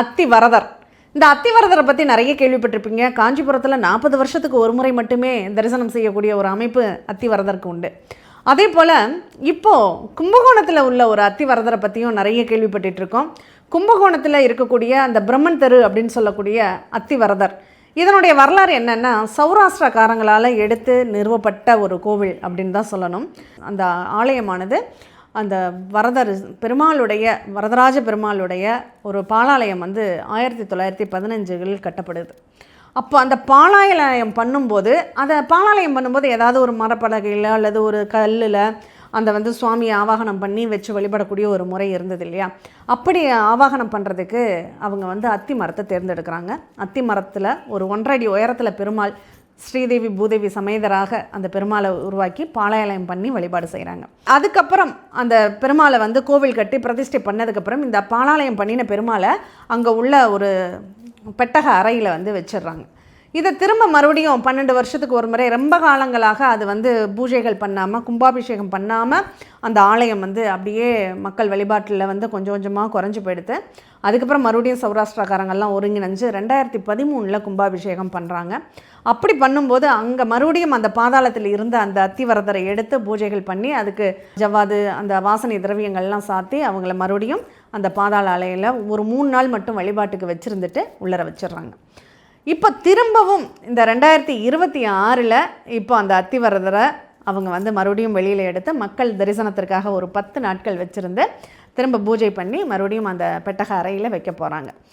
அத்திவரதர். இந்த அத்திவரதரை பற்றி நிறைய கேள்விப்பட்டிருப்பீங்க. காஞ்சிபுரத்தில் 40 வருஷத்துக்கு ஒரு முறை மட்டுமே தரிசனம் செய்யக்கூடிய ஒரு அமைப்பு அத்திவரதருக்கு உண்டு. அதே போல் இப்போது கும்பகோணத்தில் உள்ள ஒரு அத்திவரதரை பற்றியும் நிறைய கேள்விப்பட்டுருக்கோம். கும்பகோணத்தில் இருக்கக்கூடிய அந்த பிரம்மன் தெரு அப்படின்னு சொல்லக்கூடிய அத்திவரதர், இதனுடைய வரலாறு என்னென்னா, சௌராஷ்டிரக்காரங்களால் எடுத்து நிறுவப்பட்ட ஒரு கோவில் அப்படின்னு தான் சொல்லணும். அந்த ஆலயமானது அந்த வரதர் பெருமாளுடைய, வரதராஜ பெருமாளுடைய ஒரு பாலாலயம் 1915 கட்டப்படுது. அப்போ அந்த பாலாலயம் பண்ணும்போது, பாலாலயம் பண்ணும்போது ஏதாவது ஒரு மரப்பலகையில் அல்லது ஒரு கல்லில் அந்த சுவாமியை ஆவாகனம் பண்ணி வச்சு வழிபடக்கூடிய ஒரு முறை இருந்தது இல்லையா? அப்படி ஆவாகனம் பண்ணுறதுக்கு அவங்க அத்தி மரத்தை தேர்ந்தெடுக்கிறாங்க. அத்தி மரத்தில் ஒரு 1.5 அடி உயரத்தில் பெருமாள் ஸ்ரீதேவி பூதேவி சமேதராக அந்த பெருமாளை உருவாக்கி பாலாலயம் பண்ணி வழிபாடு செய்கிறாங்க. அதுக்கப்புறம் அந்த பெருமாளை கோவில் கட்டி பிரதிஷ்டை பண்ணதுக்கப்புறம் இந்த பாலாலயம் பண்ணின பெருமாளை அங்கே உள்ள ஒரு பெட்டக அறையில் வச்சிடுறாங்க. இதை திரும்ப மறுபடியும் 12 வருஷத்துக்கு ஒரு முறை ரொம்ப காலங்களாக அது பூஜைகள் பண்ணாமல், கும்பாபிஷேகம் பண்ணாமல் அந்த ஆலயம் அப்படியே மக்கள் வழிபாட்டில் கொஞ்சம் கொஞ்சமாக குறைஞ்சி போயிடுது. அதுக்கப்புறம் மறுபடியும் சௌராஷ்டிரக்காரங்கள்லாம் ஒருங்கிணைஞ்சு 2013 கும்பாபிஷேகம் பண்ணுறாங்க. அப்படி பண்ணும்போது அங்கே மறுபடியும் அந்த பாதாளத்தில் இருந்த அந்த அத்திவரதரை எடுத்து பூஜைகள் பண்ணி அதுக்கு ஜவ்வாது அந்த வாசனை திரவியங்கள்லாம் சாத்தி அவங்கள மறுபடியும் அந்த பாதாள ஆலயில் ஒரு 3 நாள் மட்டும் வழிபாட்டுக்கு வச்சுருந்துட்டு உள்ளர வச்சிடுறாங்க. இப்போ திரும்பவும் இந்த 2026 இப்போ அந்த அத்திவரதரை அவங்க மறுபடியும் வெளியில் எடுத்து மக்கள் தரிசனத்திற்காக ஒரு 10 நாட்கள் வச்சுருந்து திரும்ப பூஜை பண்ணி மறுபடியும் அந்த பெட்டக அறையில் வைக்க போகிறாங்க.